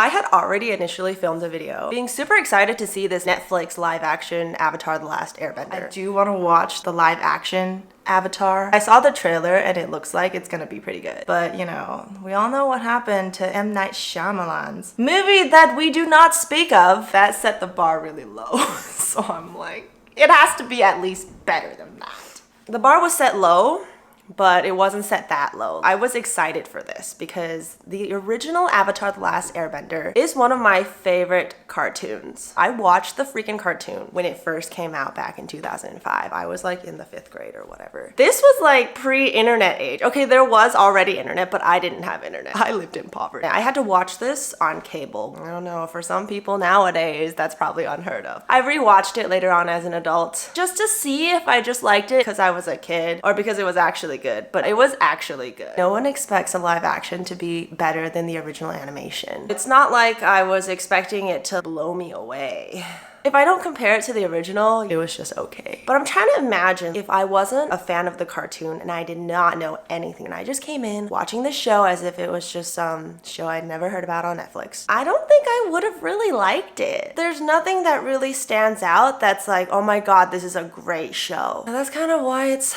I had already initially filmed a video, being super excited to see this Netflix live action Avatar: The Last Airbender. I do want to watch the live action Avatar. I saw the trailer and it looks like it's gonna be pretty good. But you know, we all know what happened to M. Night Shyamalan's movie that we do not speak of. That set the bar really low. So I'm like, it has to be at least better than that. The bar was set low, but it wasn't set that low. I was excited for this because the original Avatar: The Last Airbender is one of my favorite cartoons. I watched the freaking cartoon when it first came out back in 2005. I was like in the 5th grade or whatever. This was like pre-internet age. Okay, there was already internet, but I didn't have internet. I lived in poverty. I had to watch this on cable. I don't know, for some people nowadays, that's probably unheard of. I rewatched it later on as an adult just to see if I just liked it because I was a kid or because it was actually good, but it was actually good. No one expects a live action to be better than the original animation. It's not like I was expecting it to blow me away. If I don't compare it to the original, it was just okay. But I'm trying to imagine if I wasn't a fan of the cartoon and I did not know anything and I just came in watching the show as if it was just some show I'd never heard about on Netflix. I don't think I would have really liked it. There's nothing that really stands out that's like, oh my god, this is a great show. And that's kind of why it's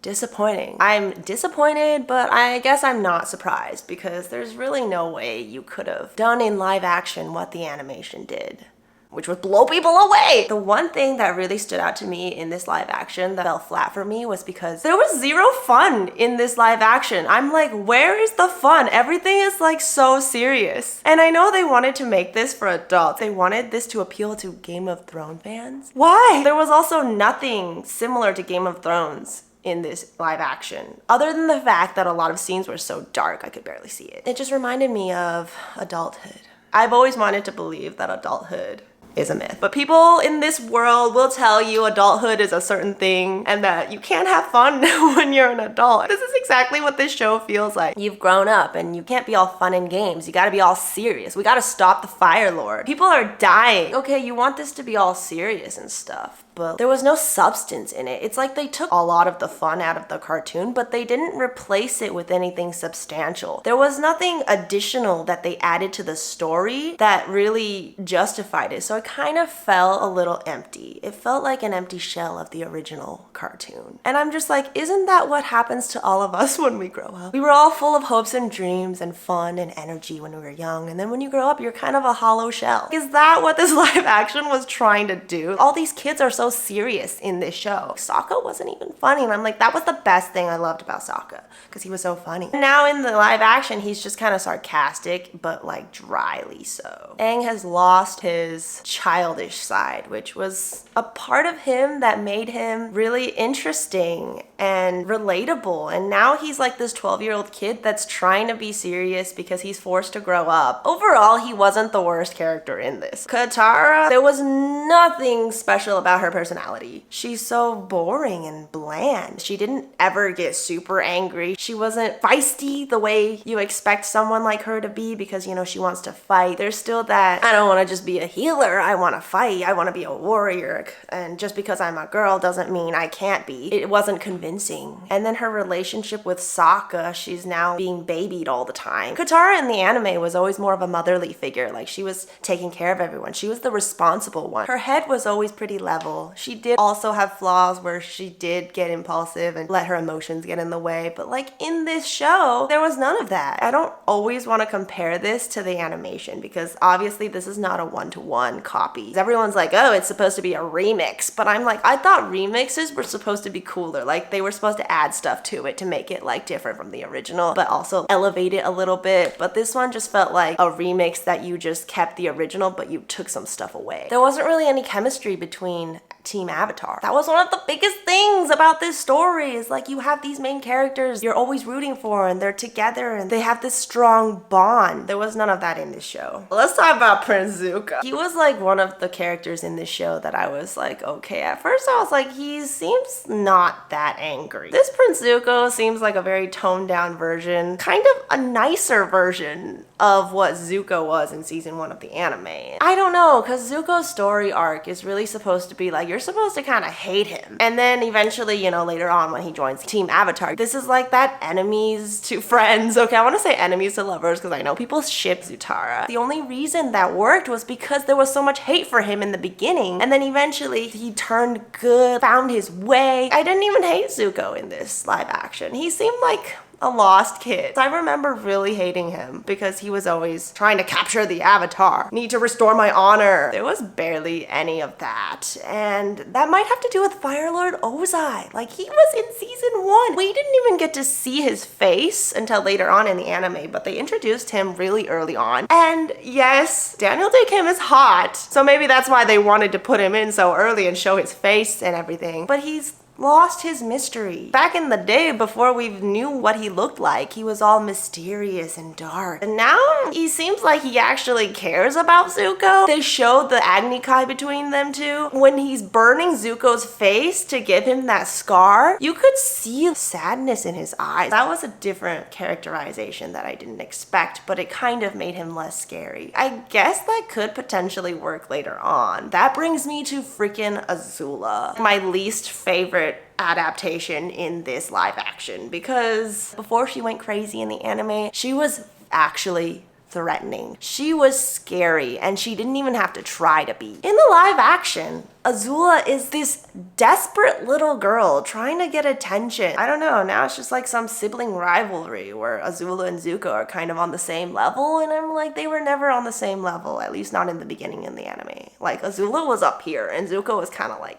disappointing. I'm disappointed, but I guess I'm not surprised because there's really no way you could have done in live action what the animation did, which would blow people away. The one thing that really stood out to me in this live action that fell flat for me was because there was zero fun in this live action. I'm like, where is the fun? Everything is like so serious. And I know they wanted to make this for adults. They wanted this to appeal to Game of Thrones fans. Why? There was also nothing similar to Game of Thrones in this live action, other than the fact that a lot of scenes were so dark I could barely see it. It just reminded me of adulthood. I've always wanted to believe that adulthood is a myth, but people in this world will tell you adulthood is a certain thing and that you can't have fun when you're an adult. This is exactly what this show feels like. You've grown up and you can't be all fun and games. You gotta be all serious. We gotta stop the Fire Lord. People are dying. Okay, you want this to be all serious and stuff, but there was no substance in it. It's like they took a lot of the fun out of the cartoon, but they didn't replace it with anything substantial. There was nothing additional that they added to the story that really justified it. So it kind of felt a little empty. It felt like an empty shell of the original cartoon. And I'm just like, isn't that what happens to all of us when we grow up? We were all full of hopes and dreams and fun and energy when we were young, and then when you grow up, you're kind of a hollow shell. Is that what this live action was trying to do? All these kids are so serious in this show. Sokka wasn't even funny, and I'm like, that was the best thing I loved about Sokka, because he was so funny. And now in the live action, he's just kind of sarcastic, but like dryly so. Aang has lost his childish side, which was a part of him that made him really interesting and relatable. And now he's like this 12-year-old kid that's trying to be serious because he's forced to grow up. Overall, he wasn't the worst character in this. Katara, there was nothing special about her personality. She's so boring and bland. She didn't ever get super angry. She wasn't feisty the way you expect someone like her to be because, you know, she wants to fight. There's still that, I don't want to just be a healer. I want to fight. I want to be a warrior. And just because I'm a girl doesn't mean I can't be. It wasn't convincing. And then her relationship with Sokka, she's now being babied all the time. Katara in the anime was always more of a motherly figure. Like, she was taking care of everyone. She was the responsible one. Her head was always pretty level. She did also have flaws where she did get impulsive and let her emotions get in the way. But like in this show, there was none of that. I don't always want to compare this to the animation because obviously this is not a one-to-one copy. Everyone's like, oh, it's supposed to be a remix. But I'm like, I thought remixes were supposed to be cooler. Like, they were supposed to add stuff to it to make it like different from the original, but also elevate it a little bit. But this one just felt like a remix that you just kept the original, but you took some stuff away. There wasn't really any chemistry between Team Avatar. That was one of the biggest things about this story, is like you have these main characters you're always rooting for and they're together and they have this strong bond. There was none of that in this show. Let's talk about Prince Zuko. He was like one of the characters in this show that I was like, okay, at first I was like, he seems not that angry. This Prince Zuko seems like a very toned down version, kind of a nicer version of what Zuko was in season 1 of the anime. I don't know, because Zuko's story arc is really supposed to be like, you're you're supposed to kind of hate him. And then eventually, you know, later on when he joins Team Avatar, this is like that enemies to friends. Okay, I want to say enemies to lovers because I know people ship Zutara. The only reason that worked was because there was so much hate for him in the beginning. And then eventually he turned good, found his way. I didn't even hate Zuko in this live action. He seemed like a lost kid. I remember really hating him because he was always trying to capture the Avatar. Need to restore my honor. There was barely any of that. And that might have to do with Fire Lord Ozai. Like, he was in season 1. We didn't even get to see his face until later on in the anime, but they introduced him really early on. And yes, Daniel Day Kim is hot. So maybe that's why they wanted to put him in so early and show his face and everything. But he's lost his mystery. Back in the day, before we knew what he looked like, he was all mysterious and dark. And now he seems like he actually cares about Zuko. They showed the Agni Kai between them two. When he's burning Zuko's face to give him that scar, you could see sadness in his eyes. That was a different characterization that I didn't expect, but it kind of made him less scary. I guess that could potentially work later on. That brings me to freaking Azula, my least favorite adaptation in this live action, because before she went crazy in the anime, she was actually threatening. She was scary and she didn't even have to try to be. In the live action, Azula is this desperate little girl trying to get attention. I don't know, now it's just like some sibling rivalry where Azula and Zuko are kind of on the same level, and I'm like, they were never on the same level, at least not in the beginning in the anime. Like, Azula was up here and Zuko was kind of like,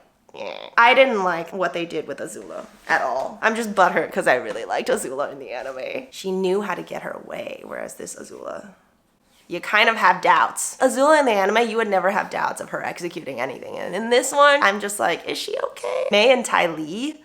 I didn't like what they did with Azula at all. I'm just butthurt because I really liked Azula in the anime. She knew how to get her way, whereas this Azula, you kind of have doubts. Azula in the anime, you would never have doubts of her executing anything. And in this one, I'm just like, is she okay? Mei and Ty Lee,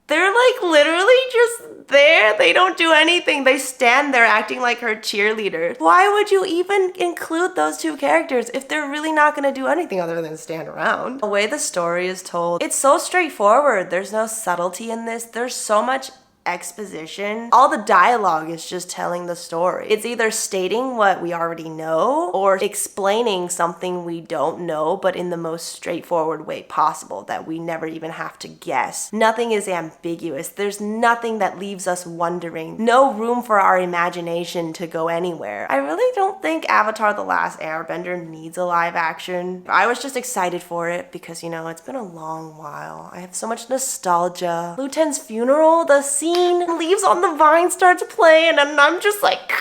they're like literally just there. They don't do anything. They stand there acting like her cheerleaders. Why would you even include those two characters if they're really not gonna do anything other than stand around? The way the story is told, it's so straightforward. There's no subtlety in this. There's so much exposition. All the dialogue is just telling the story. It's either stating what we already know or explaining something we don't know, but in the most straightforward way possible that we never even have to guess. Nothing is ambiguous. There's nothing that leaves us wondering. No room for our imagination to go anywhere. I really don't think Avatar: The Last Airbender needs a live action. I was just excited for it because, you know, it's been a long while. I have so much nostalgia. Lu Ten's funeral, the scene Leaves on the Vine starts playing and I'm just like,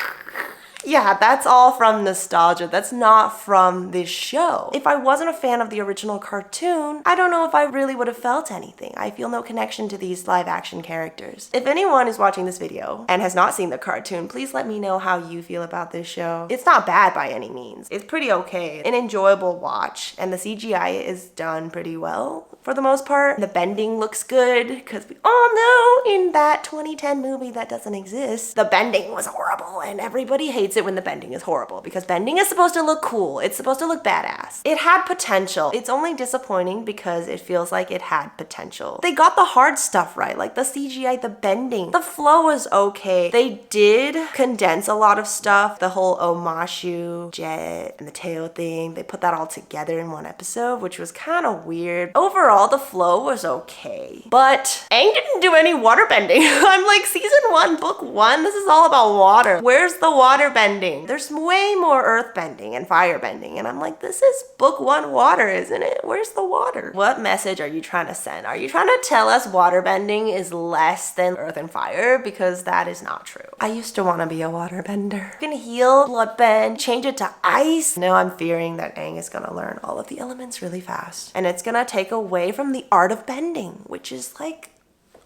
yeah, that's all from nostalgia. That's not from this show. If I wasn't a fan of the original cartoon, I don't know if I really would have felt anything. I feel no connection to these live action characters. If anyone is watching this video and has not seen the cartoon, please let me know how you feel about this show. It's not bad by any means. It's pretty okay. An enjoyable watch, and the CGI is done pretty well for the most part. The bending looks good because we all know in that 2010 movie that doesn't exist, the bending was horrible and everybody hates it when the bending is horrible because bending is supposed to look cool. It's supposed to look badass. It had potential. It's only disappointing because it feels like it had potential. They got the hard stuff right, like the CGI, the bending. The flow was okay. They did condense a lot of stuff. The whole Omashu, Jet, and the tail thing, they put that all together in one episode, which was kind of weird. Overall, the flow was okay. But Aang didn't do any water bending. I'm like, season 1, book 1, this is all about water. Where's the water bending? There's way more earth bending and fire bending, and I'm like, this is book 1 water, isn't it? Where's the water? What message are you trying to send? Are you trying to tell us water bending is less than earth and fire? Because that is not true. I used to want to be a water bender. You can heal, blood bend, change it to ice. Now I'm fearing that Aang is gonna learn all of the elements really fast, and it's gonna take away from the art of bending, which is like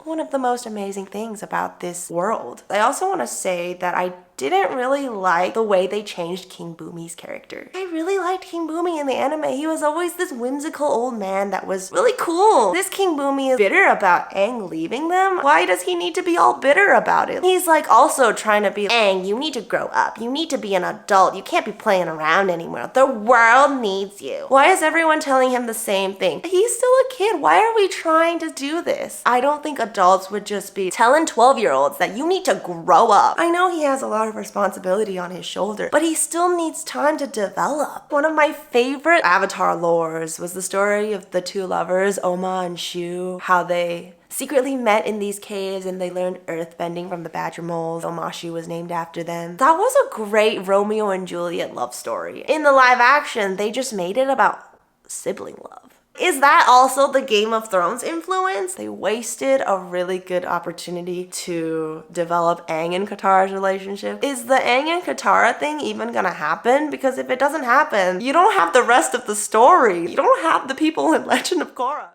one of the most amazing things about this world. I also want to say that I didn't really like the way they changed King Boomy's character. I really liked King Boomy in the anime. He was always this whimsical old man that was really cool. This King Boomy is bitter about Aang leaving them. Why does he need to be all bitter about it? He's like also trying to be, Aang, you need to grow up. You need to be an adult. You can't be playing around anymore. The world needs you. Why is everyone telling him the same thing? He's still a kid. Why are we trying to do this? I don't think adults would just be telling 12-year-olds that you need to grow up. I know he has a lot lot of responsibility on his shoulder, but he still needs time to develop. One of my favorite Avatar lores was the story of the two lovers, Oma and Shu, how they secretly met in these caves and they learned earthbending from the badger moles. Omashu was named after them. That was a great Romeo and Juliet love story. In the live action, they just made it about sibling love. Is that also the Game of Thrones influence? They wasted a really good opportunity to develop Aang and Katara's relationship. Is the Aang and Katara thing even gonna happen? Because if it doesn't happen, you don't have the rest of the story. You don't have the people in Legend of Korra.